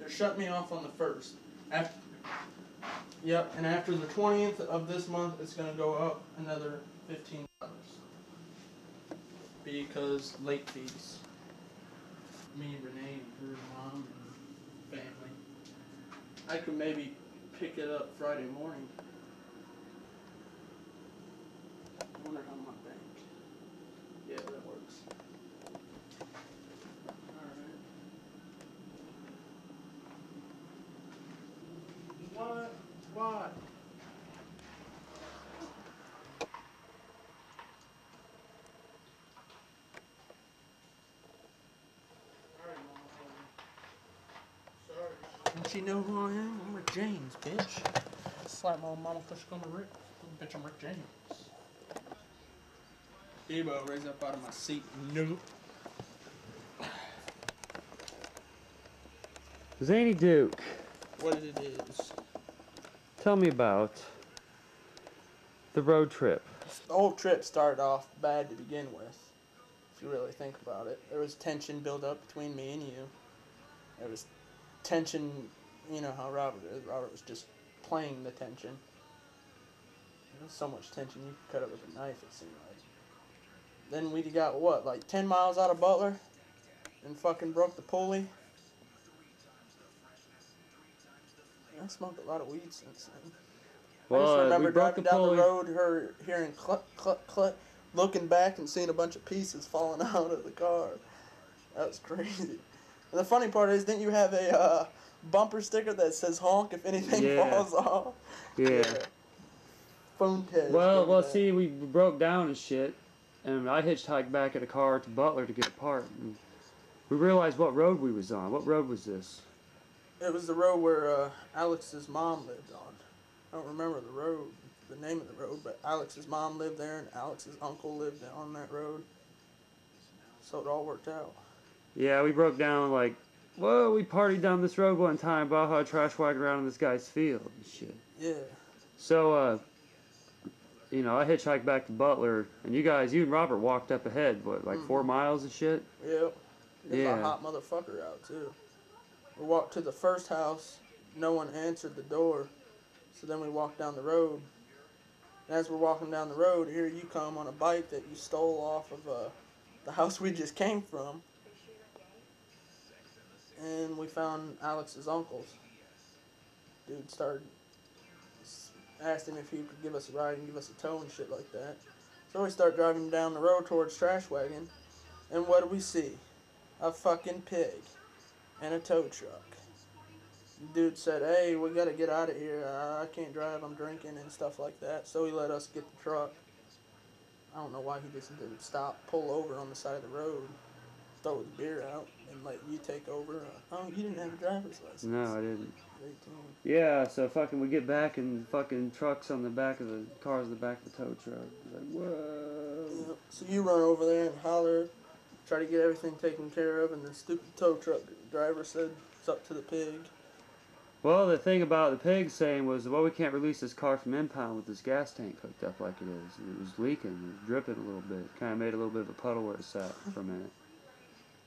They're shutting me off on the 1st. Yep, and after the 20th of this month, it's going to go up another $15. Because late fees. Me, Renee, and her mom, and family. I could maybe pick it up Friday morning. I wonder how my bank. Yeah, that works. Alright. What? What? Alright, Mom. Sorry. Don't you know who I am? I'm Rick James, bitch. Slap my old mama because she called me Rick. Bitch, I'm Rick James. Debo, raise up out of my seat. Nope. Zany Duke. What it is. Tell me about the road trip. The whole trip started off bad to begin with, if you really think about it. There was tension built up between me and you. There was tension, you know how Robert is. Robert was just playing the tension. There was so much tension you could cut it with a knife, it seemed like. Then we got, what, like 10 miles out of Butler? And fucking broke the pulley? I smoked a lot of weed since then. Well, I just remember driving down pulley. the road, hearing cluck, cluck, cluck, looking back and seeing a bunch of pieces falling out of the car. That was crazy. And the funny part is, didn't you have a bumper sticker that says honk if anything falls off? Yeah. Phone tag. Well, see, we broke down and shit, and I hitchhiked back in a car to Butler to get a part. And we realized what road we was on. What road was this? It was the road where Alex's mom lived on. I don't remember the name of the road, but Alex's mom lived there and Alex's uncle lived on that road. So it all worked out. Yeah, we broke down like, whoa, we partied down this road one time, Baja trash wagon around in this guy's field and shit. Yeah. So, you know, I hitchhiked back to Butler, and you and Robert walked up ahead, what, like 4 miles and shit? Yep. There's a hot motherfucker out, too. We walked to the first house. No one answered the door. So then we walked down the road. And as we're walking down the road, here you come on a bike that you stole off of the house we just came from. And we found Alex's uncle's. Dude asked him if he could give us a ride and give us a tow and shit like that. So we start driving down the road towards Trash Wagon. And what do we see? A fucking pig. And a tow truck. Dude said, hey, we gotta get out of here. I can't drive, I'm drinking and stuff like that. So he let us get the truck. I don't know why he just didn't stop, pull over on the side of the road, throw his beer out, and let you take over. Oh, you didn't have a driver's license. No, I didn't. 18. Yeah, so fucking we get back and fucking trucks on the back of the cars in the back of the tow truck. Like, whoa. Yeah. So you run over there and holler, try to get everything taken care of, and the stupid tow truck driver said it's up to the pig. Well, the thing about the pig saying was, well, we can't release this car from impound with this gas tank hooked up like it is. It was leaking, it was dripping a little bit. Kind of made a little bit of a puddle where it sat for a minute.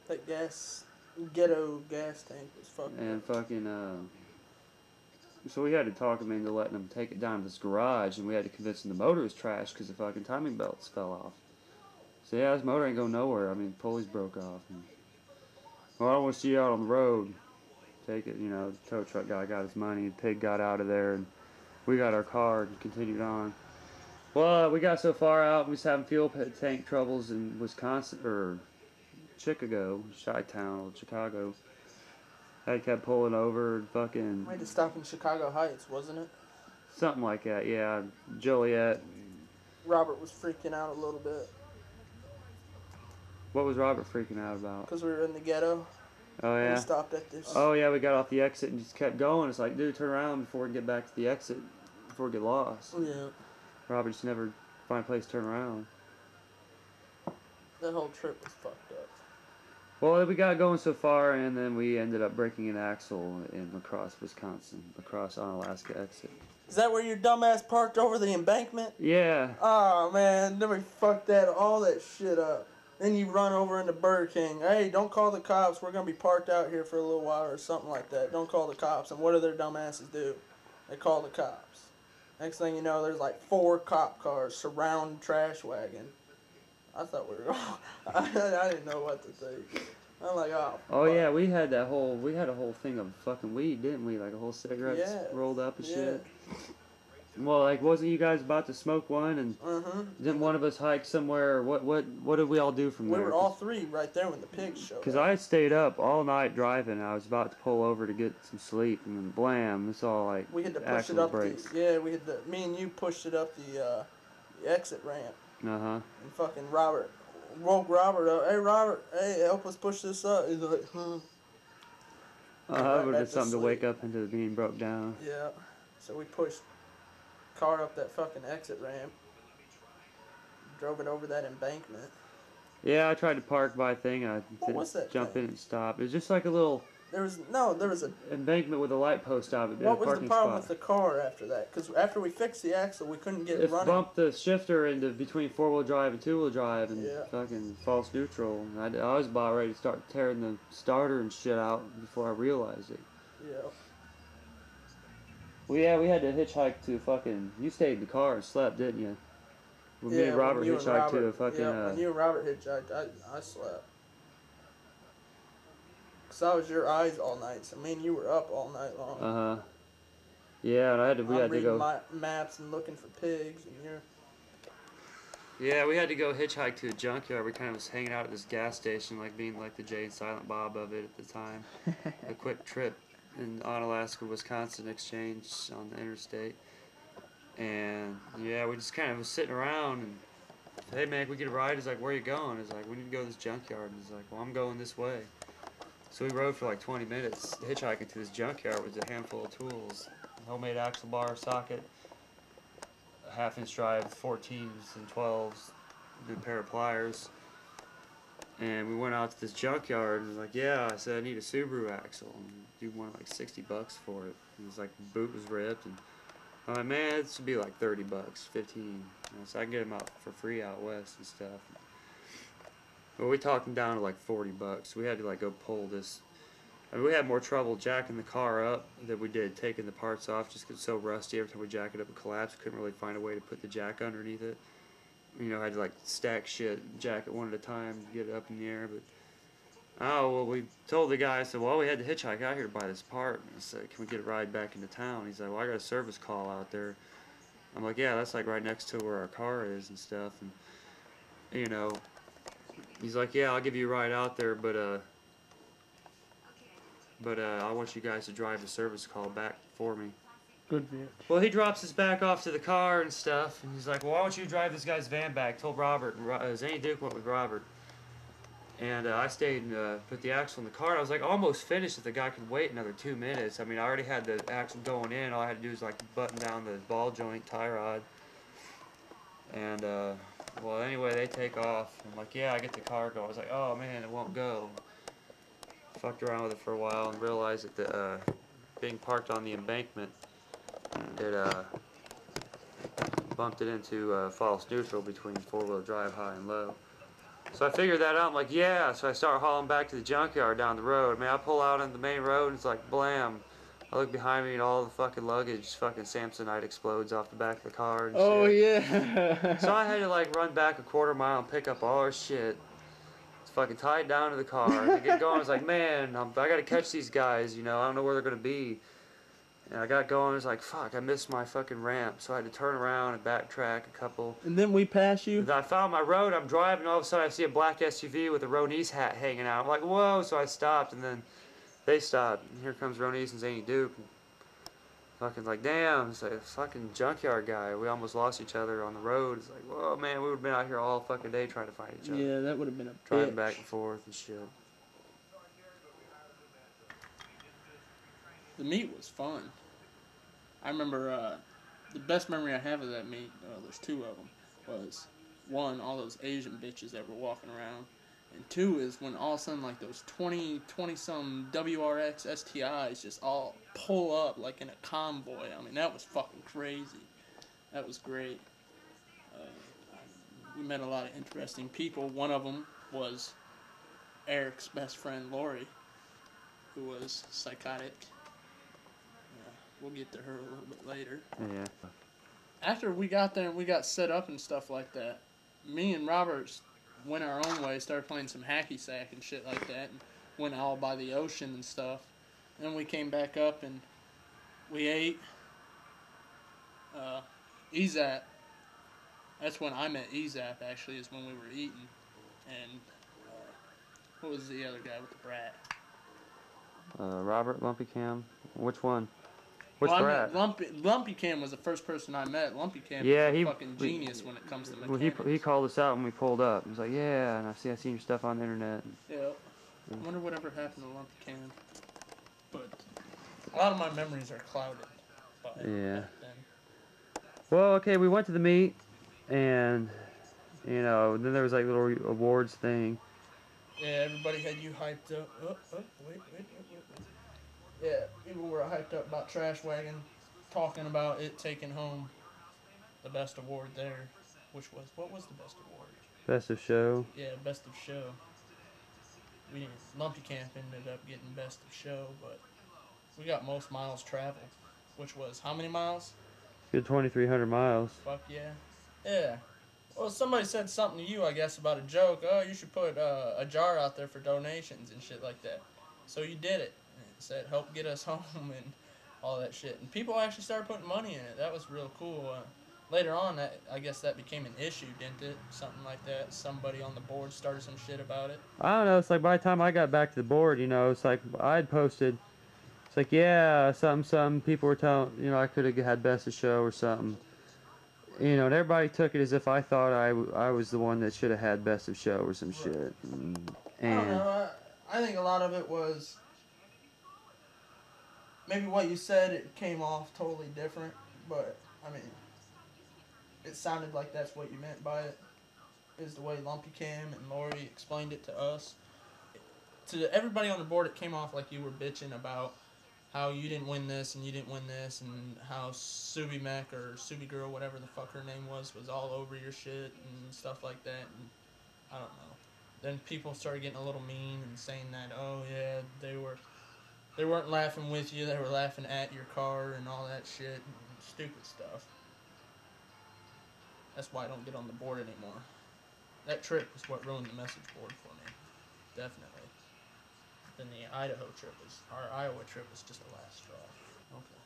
That ghetto gas tank was fucking. And fucking, so we had to talk him into letting him take it down to this garage, and we had to convince him the motor was trash because the fucking timing belts fell off. So yeah, this motor ain't going nowhere. I mean, pulleys broke off. And, well, I don't want to see you out on the road. Take it, you know, the tow truck guy got his money, the pig got out of there, and we got our car and continued on. Well, we got so far out, we was having fuel tank troubles in Wisconsin, or Chicago, Chi-Town, Chicago. I kept pulling over and fucking... We had to stop in Chicago Heights, wasn't it? Something like that, yeah. Joliet. Robert was freaking out a little bit. What was Robert freaking out about? Because we were in the ghetto. Oh, yeah? We stopped at this. Oh, yeah, we got off the exit and just kept going. It's like, dude, turn around before we get back to the exit, before we get lost. Yeah. Robert just never find a place to turn around. That whole trip was fucked up. Well, we got going so far, and then we ended up breaking an axle in La Crosse, Wisconsin. La Crosse on Alaska exit. Is that where your dumbass parked over the embankment? Yeah. Oh, man. Then we fucked all that shit up. Then you run over into Burger King. Hey, don't call the cops. We're going to be parked out here for a little while or something like that. Don't call the cops. And what do their dumbasses do? They call the cops. Next thing you know, there's like 4 cop cars surround trash wagon. I thought we were I didn't know what to think. I'm like, oh. Oh yeah, we had a whole thing of fucking weed, didn't we? Like a whole cigarettes rolled up and shit. Well, like, wasn't you guys about to smoke one, and didn't one of us hike somewhere? What did we all do from there? We were all 3 right there when the pigs showed up. Because I had stayed up all night driving, and I was about to pull over to get some sleep, and then blam, it's all like we had to push it up. Me and you pushed it up the exit ramp. And fucking Robert woke Robert up. Hey Robert, hey, help us push this up. He's like, That would have been something to wake up into being broke down. Yeah. So we pushed car up that fucking exit ramp. Drove it over that embankment. Yeah, I tried to park by a thing. I didn't jump in and stop. It was just like a little. There was a embankment with a light post out of it. What was the problem with the car after that? Because after we fixed the axle, we couldn't get it running. It bumped the shifter into between 4-wheel drive and 2-wheel drive, and fucking false neutral. And I was about ready to start tearing the starter and shit out before I realized it. Yeah. Well, yeah, we had to hitchhike to fucking. You stayed in the car and slept, didn't you? When me and Robert hitchhiked to a fucking. Yeah, when you and Robert hitchhiked, I slept. Cause I was your eyes all night, so me and you were up all night long. Yeah, and we had to go. My maps and looking for pigs, and you're. Yeah, we had to go hitchhike to a junkyard. We kind of was hanging out at this gas station, like being like the Jay and Silent Bob of it at the time. A quick trip in Onalaska, Wisconsin exchange on the interstate. And yeah, we just kind of was sitting around and, hey man, can we get a ride? He's like, where are you going? He's like, we need to go to this junkyard. And he's like, well, I'm going this way. So we rode for like 20 minutes hitchhiking to this junkyard with a handful of tools. Homemade axle bar, socket, a half-inch drive, 14s and 12s, and a pair of pliers. And we went out to this junkyard and was like, yeah, I said, I need a Subaru axle. And you wanted like $60 for it. And it was like, the boot was ripped. And I'm like, man, it should be like $30, 15. So I can get them out for free out west and stuff. Well, we talked them down to like $40. We had to like go pull this. I mean, we had more trouble jacking the car up than we did taking the parts off just because it's so rusty. Every time we jack it up, it collapsed. Couldn't really find a way to put the jack underneath it. You know, I had to like stack shit, jack it one at a time, get it up in the air. But oh well, we told the guy. I said, well, we had to hitchhike out here to buy this part. And I said, can we get a ride back into town? He's like, well, I got a service call out there. I'm like, yeah, that's like right next to where our car is and stuff. And you know. He's like, yeah, I'll give you a ride out there, but I want you guys to drive the service call back for me. Good bitch. Well, he drops his back off to the car and stuff, and he's like, well, why don't you drive this guy's van back? Told Robert, and Zane Duke went with Robert. And I stayed and put the axle in the car. I was like almost finished if the guy could wait another 2 minutes. I mean, I already had the axle going in. All I had to do was like button down the ball joint tie rod. And well, anyway, they take off. I'm like, yeah, I get the car going. I was like, oh man, it won't go. Fucked around with it for a while and realized that the being parked on the embankment, it bumped it into false neutral between 4-wheel drive high and low. So I figured that out. I'm like, yeah. So I start hauling back to the junkyard down the road. Man, I pull out on the main road and it's like, blam. I look behind me and all the fucking luggage, fucking Samsonite explodes off the back of the car and shit. Oh, yeah. So I had to like run back a quarter mile and pick up all our shit. It's fucking tied down to the car. To get going, I was like, man, I gotta catch these guys, you know, I don't know where they're gonna be. And I got going, I was like, fuck, I missed my fucking ramp. So I had to turn around and backtrack a couple. And then we pass you? And I found my road, I'm driving, all of a sudden I see a black SUV with a Ronese hat hanging out. I'm like, whoa, so I stopped and then they stopped, and here comes Ronese and Zany Duke. And fucking like, damn, it's like a fucking junkyard guy. We almost lost each other on the road. It's like, whoa, man, we would have been out here all fucking day trying to find each other. Yeah, that would have been a driving back and forth and shit. The meet was fun. I remember the best memory I have of that meet, there's 2 of them, was 1, all those Asian bitches that were walking around. And 2 is when all of a sudden, like, those 20-some WRX STIs just all pull up, like, in a convoy. I mean, that was fucking crazy. That was great. We met a lot of interesting people. One of them was Eric's best friend Lori, who was psychotic. We'll get to her a little bit later. Yeah. After we got there and we got set up and stuff like that, me and Robert went our own way, started playing some hacky sack and shit like that, and went all by the ocean and stuff. Then we came back up and we ate. Ezap. That's when I met Ezap, actually, is when we were eating. And what was the other guy with the brat? Robert Lumpy Cam. Which one? Which Well, I brat? met Lumpy Cam was the first person I met. Lumpy Cam is a fucking genius when it comes to mechanics. He called us out when we pulled up. He was like, yeah, and I seen your stuff on the internet. Yeah. I wonder whatever happened to Lumpy Cam. But a lot of my memories are clouded by Yeah. back then. Well, okay, we went to the meet, and, you know, then there was like a little awards thing. Yeah, everybody had you hyped up. Wait. Yeah, people were hyped up about Trash Wagon, talking about it taking home the best award there, which was, what was the best award? Best of show. Yeah, best of show. Lumpy Camp ended up getting best of show, but we got most miles traveled, which was how many miles? Good 2,300 miles. Fuck yeah. Yeah. Well, somebody said something to you, I guess, about a joke. Oh, you should put a jar out there for donations and shit like that. So you did it. And it said, help get us home and all that shit. And people actually started putting money in it. That was real cool. Later on, I guess that became an issue, didn't it? Something like that. Somebody on the board started some shit about it. I don't know, it's like by the time I got back to the board, you know, it's like I'd posted, it's like, yeah, something, people were telling, you know, I could have had best of show or something. You know, and everybody took it as if I thought I was the one that should have had best of show or some shit. And I don't know. I think a lot of it was maybe what you said, it came off totally different. But, I mean, it sounded like that's what you meant by it. Is the way Lumpy Cam and Lori explained it to us. To everybody on the board, it came off like you were bitching about how you didn't win this and you didn't win this, and how Subi Mech or Subi Girl, whatever the fuck her name was all over your shit and stuff like that. And I don't know. Then people started getting a little mean and saying that, oh yeah, they weren't laughing with you, they were laughing at your car and all that shit and stupid stuff. That's why I don't get on the board anymore. That trip was what ruined the message board for me. Definitely. Then the Iowa trip was just the last straw. Okay.